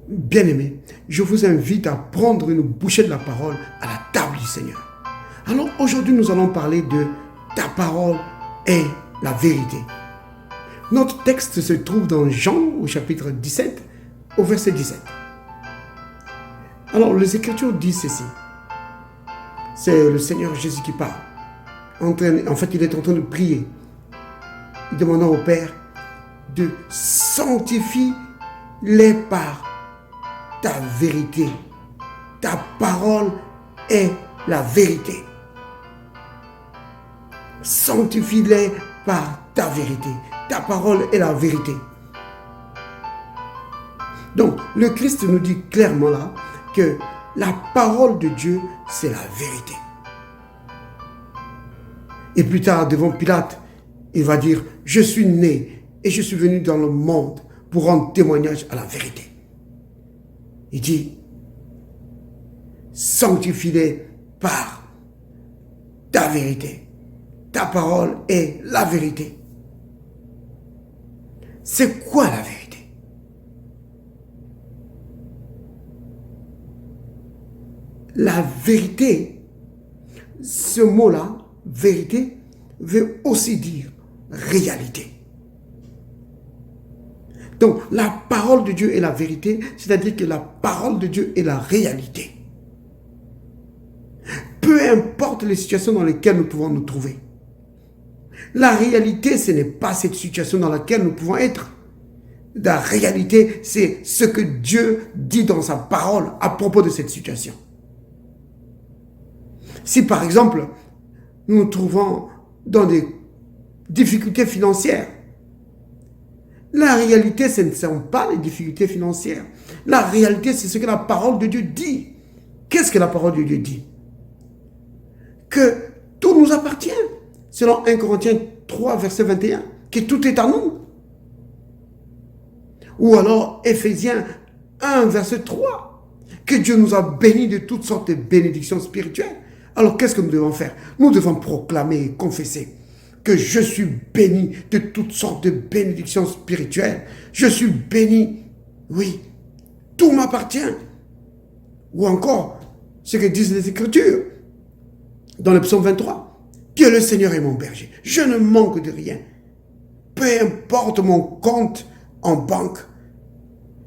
Bien-aimés, je vous invite à prendre une bouchée de la parole à la table du Seigneur. Alors aujourd'hui, nous allons parler de ta parole est la vérité. Notre texte se trouve dans Jean au chapitre 17, au verset 17. Alors les Écritures disent ceci. C'est le Seigneur Jésus qui parle. En fait, il est en train de prier. Il demande au Père de sanctifier les par ta vérité. Ta parole est la vérité. Sanctifie-les par ta vérité. Ta parole est la vérité. Donc, le Christ nous dit clairement là que la parole de Dieu, c'est la vérité. Et plus tard, devant Pilate, il va dire, je suis né et je suis venu dans le monde pour rendre témoignage à la vérité. Il dit, sanctifie-les par ta vérité. Ta parole est la vérité. C'est quoi la vérité? La vérité, ce mot-là, vérité, veut aussi dire réalité. Donc, la parole de Dieu est la vérité, c'est-à-dire que la parole de Dieu est la réalité. Peu importe les situations dans lesquelles nous pouvons nous trouver. La réalité, ce n'est pas cette situation dans laquelle nous pouvons être. La réalité, c'est ce que Dieu dit dans sa parole à propos de cette situation. Si par exemple, nous nous trouvons dans des difficultés financières, la réalité, ce ne sont pas les difficultés financières. La réalité, c'est ce que la parole de Dieu dit. Qu'est-ce que la parole de Dieu dit? Que tout nous appartient. Selon 1 Corinthiens 3, verset 21, que tout est à nous. Ou alors Éphésiens 1, verset 3, que Dieu nous a bénis de toutes sortes de bénédictions spirituelles. Alors qu'est-ce que nous devons faire? Nous devons proclamer et confesser que je suis béni de toutes sortes de bénédictions spirituelles. Je suis béni, oui, tout m'appartient. Ou encore, ce que disent les Écritures, dans le psaume 23, que le Seigneur est mon berger, je ne manque de rien. Peu importe mon compte en banque,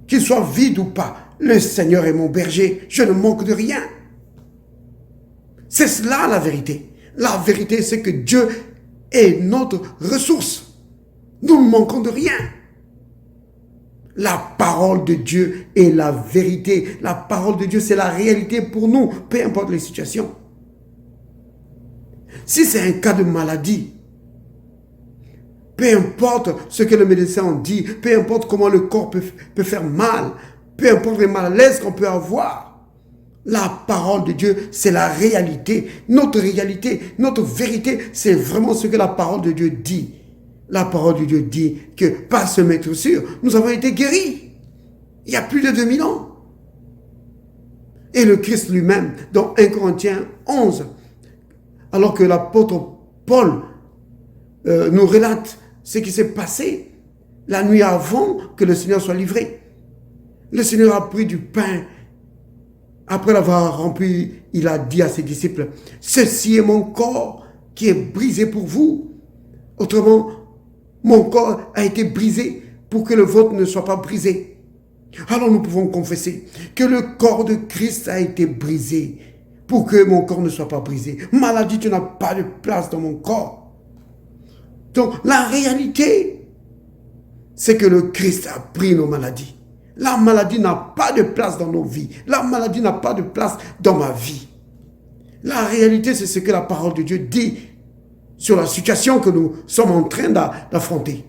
qu'il soit vide ou pas, le Seigneur est mon berger, je ne manque de rien. C'est cela la vérité. La vérité, c'est que Dieu est notre ressource. Nous ne manquons de rien. La parole de Dieu est la vérité. La parole de Dieu, c'est la réalité pour nous, peu importe les situations. Si c'est un cas de maladie, peu importe ce que le médecin en dit, peu importe comment le corps peut faire mal, peu importe les malaises qu'on peut avoir, la parole de Dieu, c'est la réalité. Notre réalité, notre vérité, c'est vraiment ce que la parole de Dieu dit. La parole de Dieu dit que par ce maître sûr, nous avons été guéris. Il y a plus de 2000 ans. Et le Christ lui-même, dans 1 Corinthiens 11, alors que l'apôtre Paul nous relate ce qui s'est passé la nuit avant que le Seigneur soit livré. Le Seigneur a pris du pain. Après l'avoir rempli, il a dit à ses disciples, « Ceci est mon corps qui est brisé pour vous. » Autrement, mon corps a été brisé pour que le vôtre ne soit pas brisé. Alors nous pouvons confesser que le corps de Christ a été brisé pour que mon corps ne soit pas brisé. Maladie, tu n'as pas de place dans mon corps. Donc la réalité, c'est que le Christ a pris nos maladies. La maladie n'a pas de place dans nos vies. La maladie n'a pas de place dans ma vie. La réalité, c'est ce que la parole de Dieu dit sur la situation que nous sommes en train d'affronter.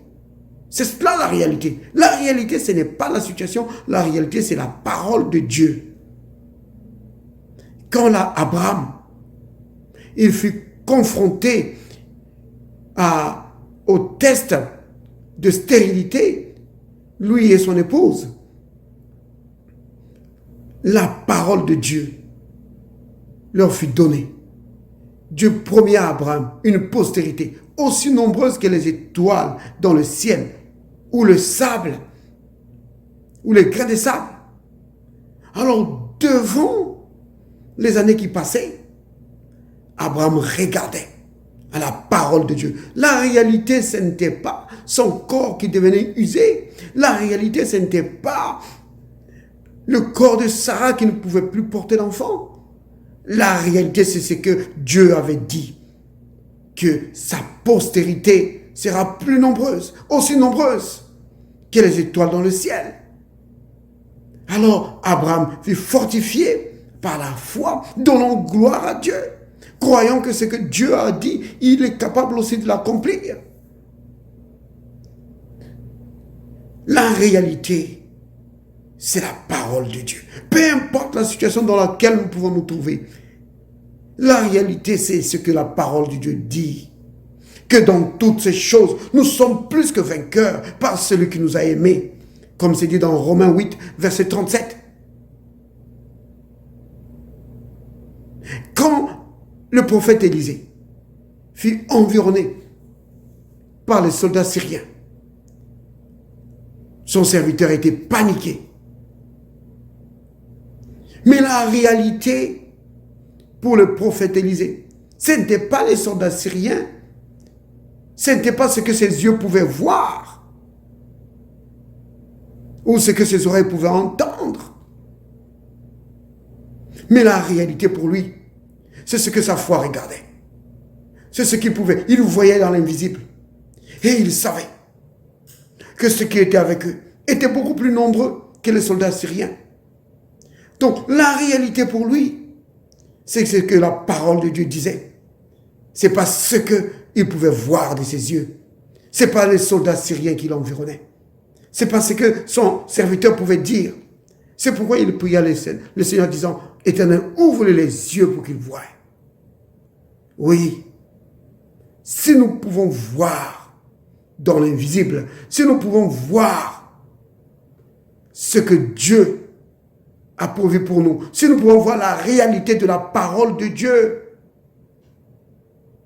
C'est cela la réalité. La réalité, ce n'est pas la situation. La réalité, c'est la parole de Dieu. Quand Abraham, il fut confronté au test de stérilité, lui et son épouse, la parole de Dieu leur fut donnée. Dieu promet à Abraham une postérité aussi nombreuse que les étoiles dans le ciel, ou le sable, ou les grains de sable. Alors, devant les années qui passaient, Abraham regardait à la parole de Dieu. La réalité, ce n'était pas son corps qui devenait usé. La réalité, ce n'était pas le corps de Sarah qui ne pouvait plus porter d'enfant. La réalité, c'est ce que Dieu avait dit, que sa postérité sera plus nombreuse, aussi nombreuse que les étoiles dans le ciel. Alors Abraham fut fortifié par la foi, donnant gloire à Dieu, croyant que ce que Dieu a dit, il est capable aussi de l'accomplir. La réalité, c'est la parole de Dieu. Peu importe la situation dans laquelle nous pouvons nous trouver, la réalité, c'est ce que la parole de Dieu dit. Que dans toutes ces choses, nous sommes plus que vainqueurs par celui qui nous a aimés. Comme c'est dit dans Romains 8, verset 37. Quand le prophète Élisée fut environné par les soldats syriens, son serviteur était paniqué. Mais la réalité pour le prophète Élisée, ce n'était pas les soldats syriens, ce n'était pas ce que ses yeux pouvaient voir ou ce que ses oreilles pouvaient entendre. Mais la réalité pour lui, c'est ce que sa foi regardait. C'est ce qu'il pouvait. Il voyait dans l'invisible. Et il savait que ceux qui étaient avec eux étaient beaucoup plus nombreux que les soldats syriens. Donc la réalité pour lui, c'est ce que la parole de Dieu disait. Ce n'est pas ce qu'il pouvait voir de ses yeux. Ce n'est pas les soldats syriens qui l'environnaient. C'est pas ce que son serviteur pouvait dire. C'est pourquoi il pria le Seigneur disant, « Éternel, ouvre-les les yeux pour qu'ils voient. » Oui, si nous pouvons voir dans l'invisible, si nous pouvons voir ce que Dieu a pourvu pour nous, si nous pouvons voir la réalité de la parole de Dieu,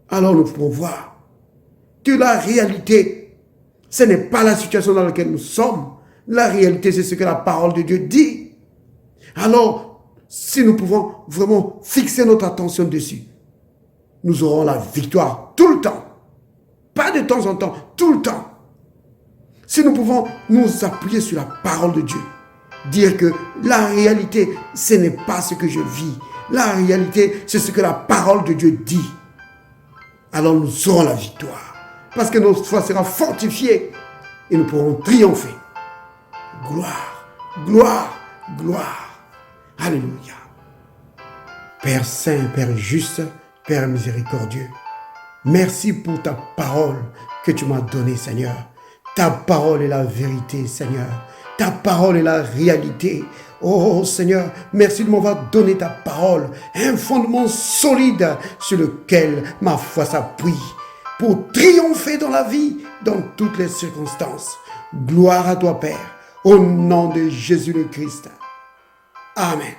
alors nous pouvons voir que la réalité, ce n'est pas la situation dans laquelle nous sommes. La réalité, c'est ce que la parole de Dieu dit. Alors, si nous pouvons vraiment fixer notre attention dessus, nous aurons la victoire tout le temps. Pas de temps en temps, tout le temps. Si nous pouvons nous appuyer sur la parole de Dieu, dire que la réalité, ce n'est pas ce que je vis. La réalité, c'est ce que la parole de Dieu dit. Alors nous aurons la victoire. Parce que notre foi sera fortifiée et nous pourrons triompher. Gloire, gloire, gloire. Alléluia. Père saint, Père juste, Père miséricordieux, merci pour ta parole que tu m'as donnée, Seigneur. Ta parole est la vérité, Seigneur. Ta parole est la réalité. Oh Seigneur, merci de m'avoir donné ta parole, un fondement solide sur lequel ma foi s'appuie pour triompher dans la vie, dans toutes les circonstances. Gloire à toi, Père, au nom de Jésus le Christ. Amen.